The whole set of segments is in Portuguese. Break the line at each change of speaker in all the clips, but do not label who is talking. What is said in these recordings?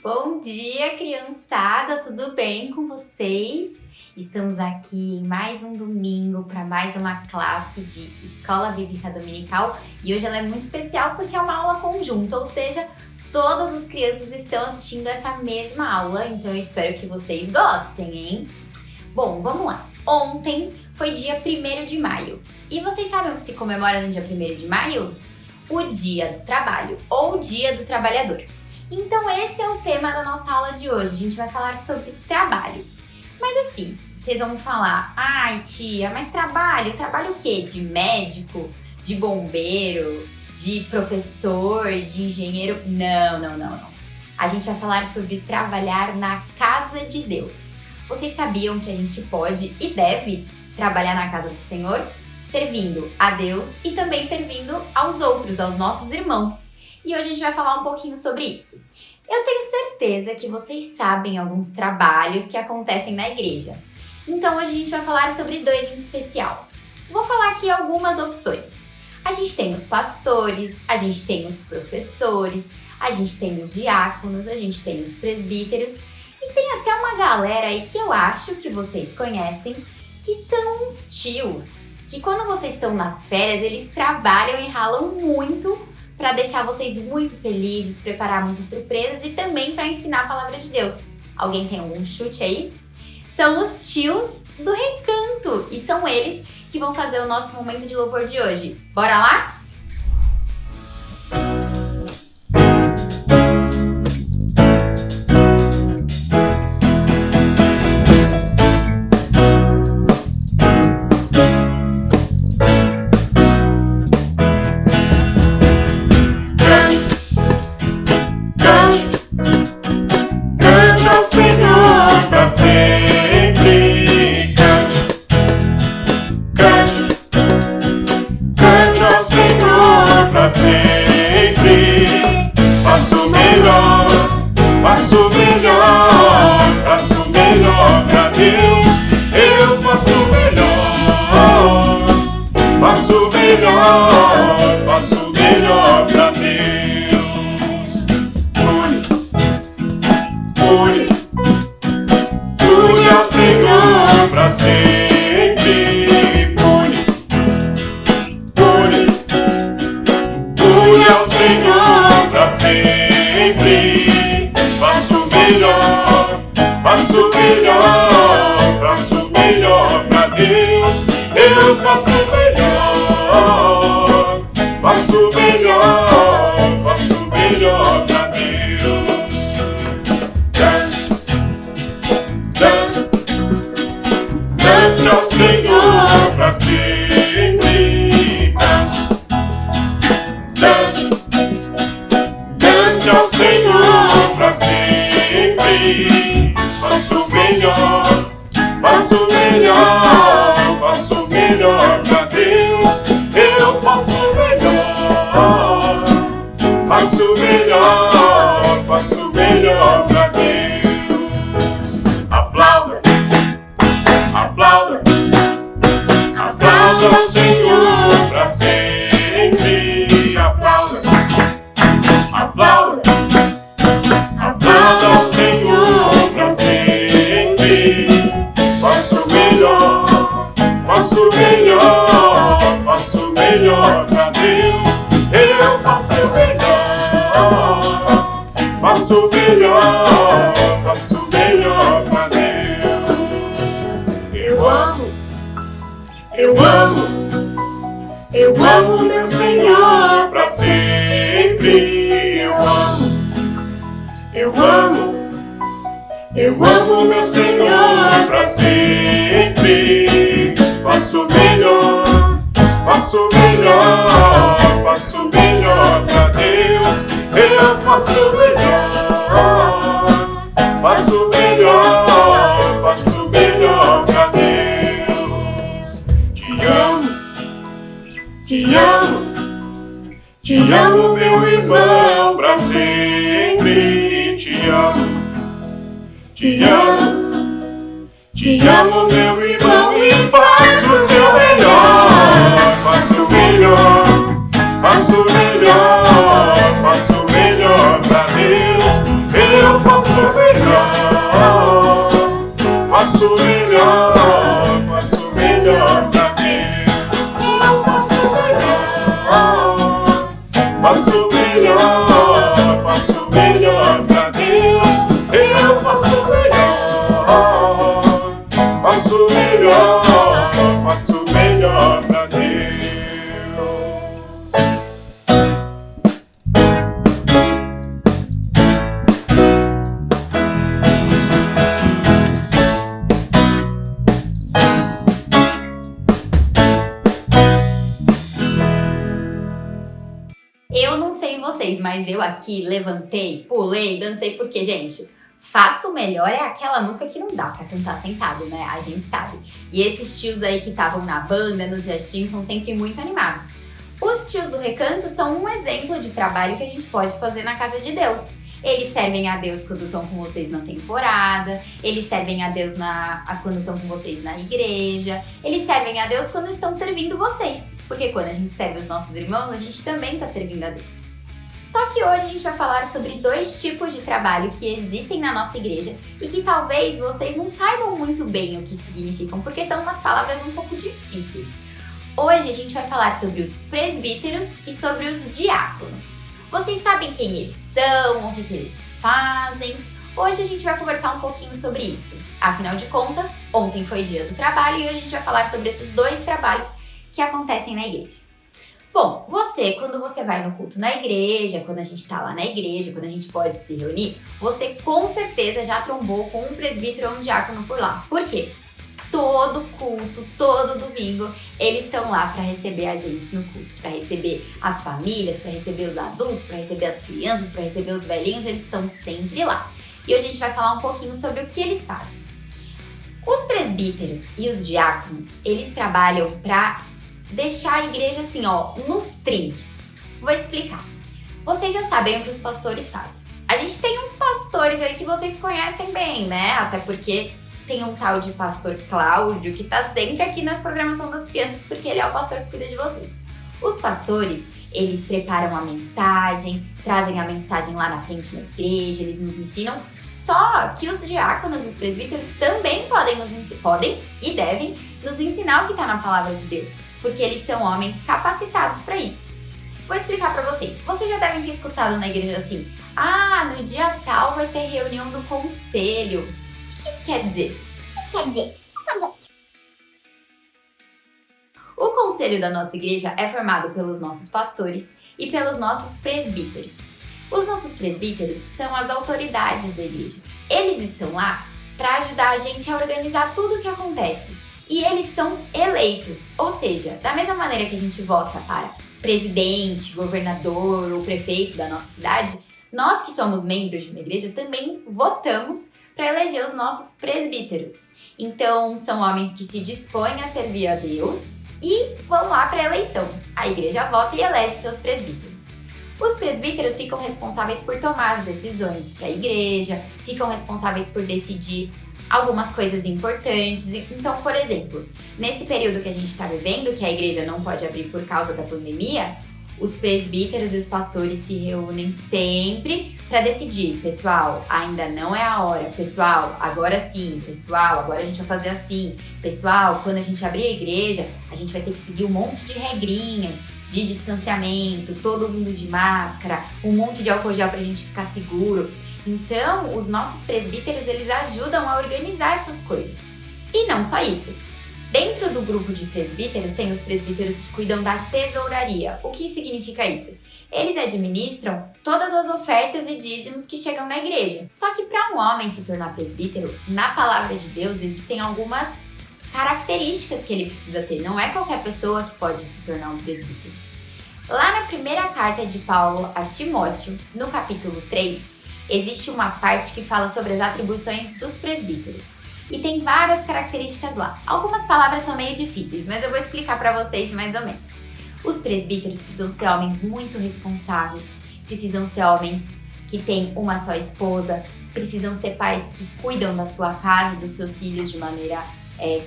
Bom dia, criançada! Tudo bem com vocês? Estamos aqui em mais um domingo para mais uma classe de Escola Bíblica Dominical e hoje ela é muito especial porque é uma aula conjunta, ou seja, todas as crianças estão assistindo essa mesma aula, então eu espero que vocês gostem, hein? Bom, vamos lá! Ontem foi dia 1º de maio e vocês sabem o que se comemora no dia 1º de maio? O Dia do Trabalho ou Dia do Trabalhador. Então esse é o tema da nossa aula de hoje, a gente vai falar sobre trabalho. Mas assim, vocês vão falar, ai tia, mas trabalho o quê? De médico, de bombeiro, de professor, de engenheiro? Não. A gente vai falar sobre trabalhar na casa de Deus. Vocês sabiam que a gente pode e deve trabalhar na casa do Senhor, servindo a Deus e também servindo aos outros, aos nossos irmãos? E hoje a gente vai falar um pouquinho sobre isso. Eu tenho certeza que vocês sabem alguns trabalhos que acontecem na igreja. Então hoje a gente vai falar sobre 2 em especial. Vou falar aqui algumas opções. A gente tem os pastores, a gente tem os professores, a gente tem os diáconos, a gente tem os presbíteros e tem até uma galera aí que eu acho que vocês conhecem, que são os tios, que quando vocês estão nas férias, eles trabalham e ralam muito para deixar vocês muito felizes, preparar muitas surpresas e também para ensinar a palavra de Deus. Alguém tem algum chute aí? São os tios do recanto e são eles que vão fazer o nosso momento de louvor de hoje. Bora lá?
Eu amo meu Senhor pra sempre. Eu amo meu Senhor pra sempre. Faço melhor pra Deus. Eu faço melhor pra Deus. Te amo meu irmão pra sempre. Te amo meu irmão e faço o seu melhor. Faço o melhor pra Deus. Eu faço faço melhor pra Deus. Eu faço melhor, faço melhor pra Deus.
Eu não sei vocês, mas eu aqui levantei, pulei, dancei, porque, gente, Faça o Melhor é aquela música que não dá pra cantar sentado, né? A gente sabe. E esses tios aí que estavam na banda, nos gestinhos, são sempre muito animados. Os tios do recanto são um exemplo de trabalho que a gente pode fazer na casa de Deus. Eles servem a Deus quando estão com vocês na temporada, eles servem a Deus quando estão com vocês na igreja, eles servem a Deus quando estão servindo vocês. Porque quando a gente serve os nossos irmãos, a gente também está servindo a Deus. Só que hoje a gente vai falar sobre 2 tipos de trabalho que existem na nossa igreja e que talvez vocês não saibam muito bem o que significam, porque são umas palavras um pouco difíceis. Hoje a gente vai falar sobre os presbíteros e sobre os diáconos. Vocês sabem quem eles são, o que eles fazem? Hoje a gente vai conversar um pouquinho sobre isso. Afinal de contas, ontem foi dia do trabalho e hoje a gente vai falar sobre esses 2 trabalhos que acontecem na igreja. Bom, quando você vai no culto na igreja, quando a gente tá lá na igreja, quando a gente pode se reunir, você com certeza já trombou com um presbítero ou um diácono por lá. Por quê? Todo culto, todo domingo, eles estão lá para receber a gente no culto, para receber as famílias, para receber os adultos, para receber as crianças, para receber os velhinhos, eles estão sempre lá. E hoje a gente vai falar um pouquinho sobre o que eles fazem. Os presbíteros e os diáconos, eles trabalham para deixar a igreja assim, ó, nos trinques. Vou explicar. Vocês já sabem o que os pastores fazem. A gente tem uns pastores aí que vocês conhecem bem, né? Até porque tem um tal de pastor Cláudio que tá sempre aqui na programação das crianças, porque ele é o pastor que cuida de vocês. Os pastores, eles preparam a mensagem, trazem a mensagem lá na frente na igreja, eles nos ensinam. Só que os diáconos e os presbíteros também podem e devem nos ensinar o que está na palavra de Deus, porque eles são homens capacitados para isso. Vou explicar para vocês. Vocês já devem ter escutado na igreja assim: no dia tal vai ter reunião do conselho. O que isso quer dizer? O conselho da nossa igreja é formado pelos nossos pastores e pelos nossos presbíteros. Os nossos presbíteros são as autoridades da igreja. Eles estão lá para ajudar a gente a organizar tudo o que acontece. E eles são eleitos, ou seja, da mesma maneira que a gente vota para presidente, governador ou prefeito da nossa cidade, nós que somos membros de uma igreja também votamos para eleger os nossos presbíteros. Então, são homens que se dispõem a servir a Deus e vão lá para a eleição. A igreja vota e elege seus presbíteros. Os presbíteros ficam responsáveis por tomar as decisões para a igreja, ficam responsáveis por decidir algumas coisas importantes. Então, por exemplo, nesse período que a gente está vivendo, que a igreja não pode abrir por causa da pandemia, os presbíteros e os pastores se reúnem sempre para decidir: pessoal, ainda não é a hora, pessoal, agora sim, pessoal, agora a gente vai fazer assim, pessoal, quando a gente abrir a igreja, a gente vai ter que seguir um monte de regrinhas de distanciamento, todo mundo de máscara, um monte de álcool gel pra gente ficar seguro. Então, os nossos presbíteros, eles ajudam a organizar essas coisas. E não só isso. Dentro do grupo de presbíteros, tem os presbíteros que cuidam da tesouraria. O que significa isso? Eles administram todas as ofertas e dízimos que chegam na igreja. Só que para um homem se tornar presbítero, na palavra de Deus, existem algumas características que ele precisa ter. Não é qualquer pessoa que pode se tornar um presbítero. Lá na primeira carta de Paulo a Timóteo, no capítulo 3, existe uma parte que fala sobre as atribuições dos presbíteros. E tem várias características lá. Algumas palavras são meio difíceis, mas eu vou explicar para vocês mais ou menos. Os presbíteros precisam ser homens muito responsáveis, precisam ser homens que têm uma só esposa, precisam ser pais que cuidam da sua casa e dos seus filhos de maneira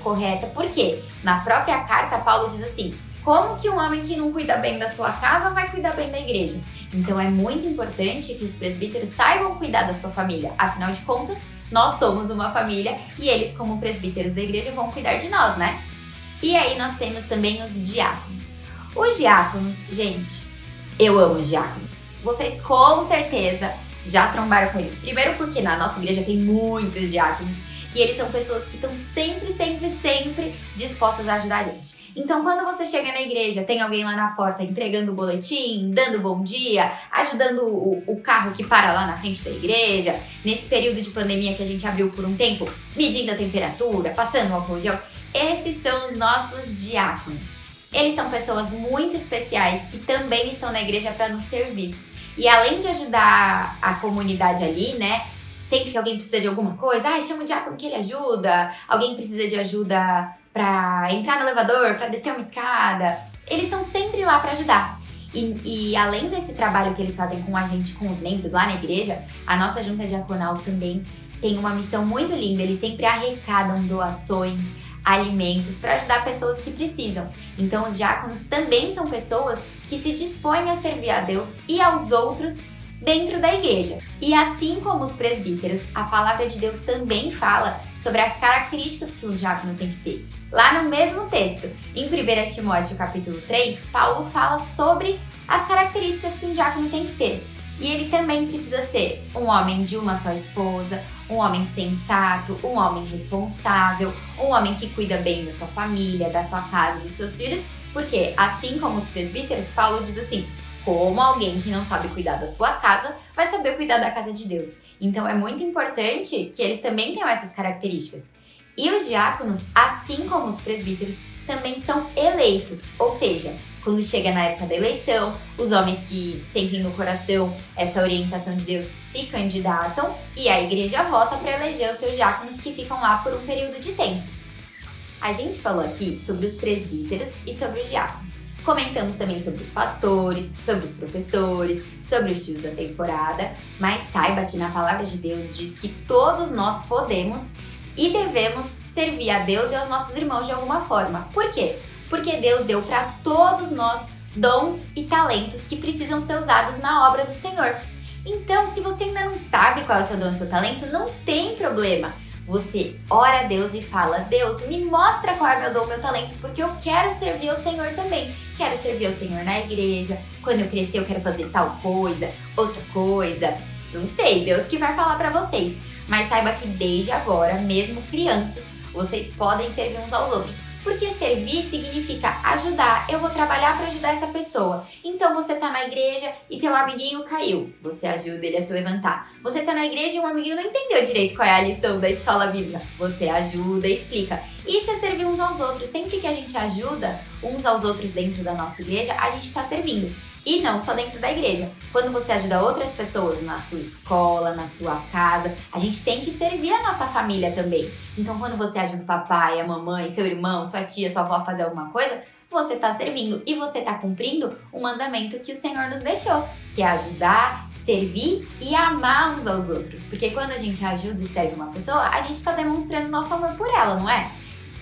correta. Por quê? Na própria carta, Paulo diz assim: como que um homem que não cuida bem da sua casa vai cuidar bem da igreja? Então é muito importante que os presbíteros saibam cuidar da sua família. Afinal de contas, nós somos uma família e eles, como presbíteros da igreja, vão cuidar de nós, né? E aí nós temos também os diáconos. Os diáconos, gente, Eu amo diácono. Vocês com certeza já trombaram com eles. Primeiro porque na nossa igreja tem muitos diáconos e eles são pessoas que estão sempre dispostas a ajudar a gente. Então, quando você chega na igreja, tem alguém lá na porta entregando o boletim, dando bom dia, ajudando o carro que para lá na frente da igreja, nesse período de pandemia que a gente abriu por um tempo, medindo a temperatura, passando o álcool gel, esses são os nossos diáconos. Eles são pessoas muito especiais que também estão na igreja para nos servir. E além de ajudar a comunidade ali, né? Sempre que alguém precisa de alguma coisa, chama o diácono que ele ajuda. Alguém precisa de ajuda para entrar no elevador, para descer uma escada. Eles estão sempre lá para ajudar. E além desse trabalho que eles fazem com a gente, com os membros lá na igreja, a nossa junta diaconal também tem uma missão muito linda. Eles sempre arrecadam doações, alimentos para ajudar pessoas que precisam. Então os diáconos também são pessoas que se dispõem a servir a Deus e aos outros dentro da igreja. E assim como os presbíteros, a palavra de Deus também fala sobre as características que um diácono tem que ter. Lá no mesmo texto, em 1 Timóteo capítulo 3, Paulo fala sobre as características que um diácono tem que ter. E ele também precisa ser um homem de uma só esposa, um homem sensato, um homem responsável, um homem que cuida bem da sua família, da sua casa, dos seus filhos, porque assim como os presbíteros, Paulo diz assim, como alguém que não sabe cuidar da sua casa, vai saber cuidar da casa de Deus. Então é muito importante que eles também tenham essas características. E os diáconos, assim como os presbíteros, também são eleitos, ou seja, quando chega na época da eleição, os homens que sentem no coração essa orientação de Deus se candidatam e a igreja vota para eleger os seus diáconos que ficam lá por um período de tempo. A gente falou aqui sobre os presbíteros e sobre os diáconos. Comentamos também sobre os pastores, sobre os professores, sobre os tios da temporada, mas saiba que na palavra de Deus diz que todos nós podemos e devemos servir a Deus e aos nossos irmãos de alguma forma. Por quê? Porque Deus deu para todos nós dons e talentos que precisam ser usados na obra do Senhor. Então, se você ainda não sabe qual é o seu dom e o seu talento, não tem problema. Você ora a Deus e fala, Deus, me mostra qual é o meu dom, meu talento, porque eu quero servir ao Senhor também. Quero servir ao Senhor na igreja, quando eu crescer eu quero fazer tal coisa, outra coisa. Não sei, Deus que vai falar para vocês. Mas saiba que desde agora, mesmo crianças, vocês podem servir uns aos outros. Porque servir significa ajudar. Eu vou trabalhar para ajudar essa pessoa. Então você tá na igreja e seu amiguinho caiu. Você ajuda ele a se levantar. Você tá na igreja e um amiguinho não entendeu direito qual é a lição da escola bíblica. Você ajuda, explica. Isso é servir uns aos outros. Sempre que a gente ajuda uns aos outros dentro da nossa igreja, a gente está servindo. E não só dentro da igreja. Quando você ajuda outras pessoas na sua escola, na sua casa, a gente tem que servir a nossa família também. Então, quando você ajuda o papai, a mamãe, seu irmão, sua tia, sua avó a fazer alguma coisa, você está servindo e você está cumprindo o mandamento que o Senhor nos deixou, que é ajudar, servir e amar uns aos outros. Porque quando a gente ajuda e serve uma pessoa, a gente está demonstrando nosso amor por ela, não é?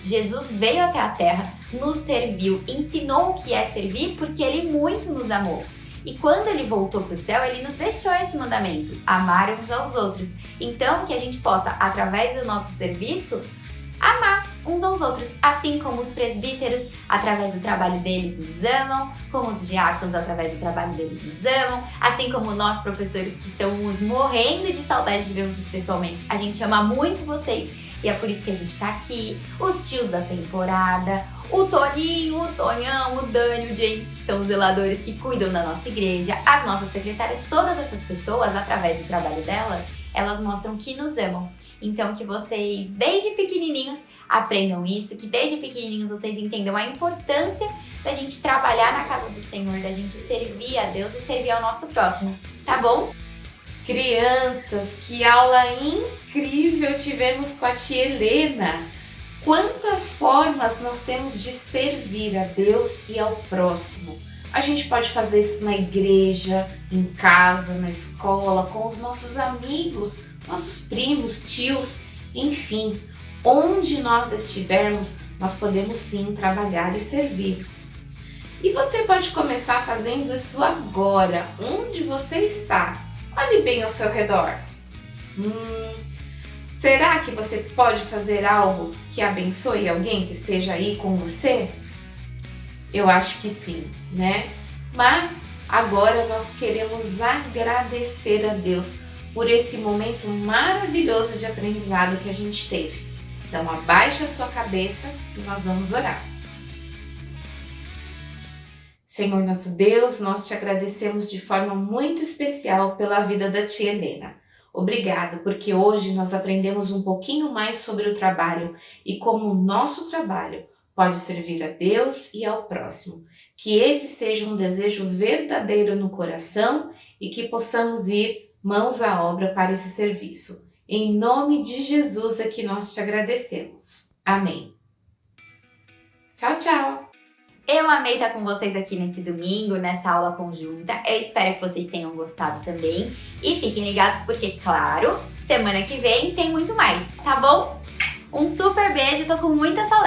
Jesus veio até a terra, nos serviu, ensinou o que é servir porque Ele muito nos amou. E quando Ele voltou para o céu, Ele nos deixou esse mandamento, amar uns aos outros. Então, que a gente possa, através do nosso serviço, amar uns aos outros. Assim como os presbíteros, através do trabalho deles, nos amam, como os diáconos, através do trabalho deles, nos amam. Assim como nós, professores, que estamos morrendo de saudade de ver vocês pessoalmente. A gente ama muito vocês. E é por isso que a gente tá aqui, os tios da temporada, o Toninho, o Tonhão, o Dani, o James, que são os zeladores que cuidam da nossa igreja, as nossas secretárias, todas essas pessoas, através do trabalho delas, elas mostram que nos amam. Então que vocês, desde pequenininhos, aprendam isso, que desde pequenininhos vocês entendam a importância da gente trabalhar na casa do Senhor, da gente servir a Deus e servir ao nosso próximo, tá bom?
Crianças, que aula incrível tivemos com a tia Helena! Quantas formas nós temos de servir a Deus e ao próximo. A gente pode fazer isso na igreja, em casa, na escola, com os nossos amigos, nossos primos, tios, enfim. Onde nós estivermos, nós podemos sim trabalhar e servir. E você pode começar fazendo isso agora, onde você está. Olhe bem ao seu redor. Será que você pode fazer algo que abençoe alguém que esteja aí com você? Eu acho que sim, né? Mas agora nós queremos agradecer a Deus por esse momento maravilhoso de aprendizado que a gente teve. Então abaixa a sua cabeça e nós vamos orar. Senhor nosso Deus, nós te agradecemos de forma muito especial pela vida da tia Helena. Obrigado, porque hoje nós aprendemos um pouquinho mais sobre o trabalho e como o nosso trabalho pode servir a Deus e ao próximo. Que esse seja um desejo verdadeiro no coração e que possamos ir mãos à obra para esse serviço. Em nome de Jesus é que nós te agradecemos. Amém. Tchau, tchau!
Eu amei estar com vocês aqui nesse domingo, nessa aula conjunta. Eu espero que vocês tenham gostado também. E fiquem ligados porque, claro, semana que vem tem muito mais, tá bom? Um super beijo, tô com muita saudade.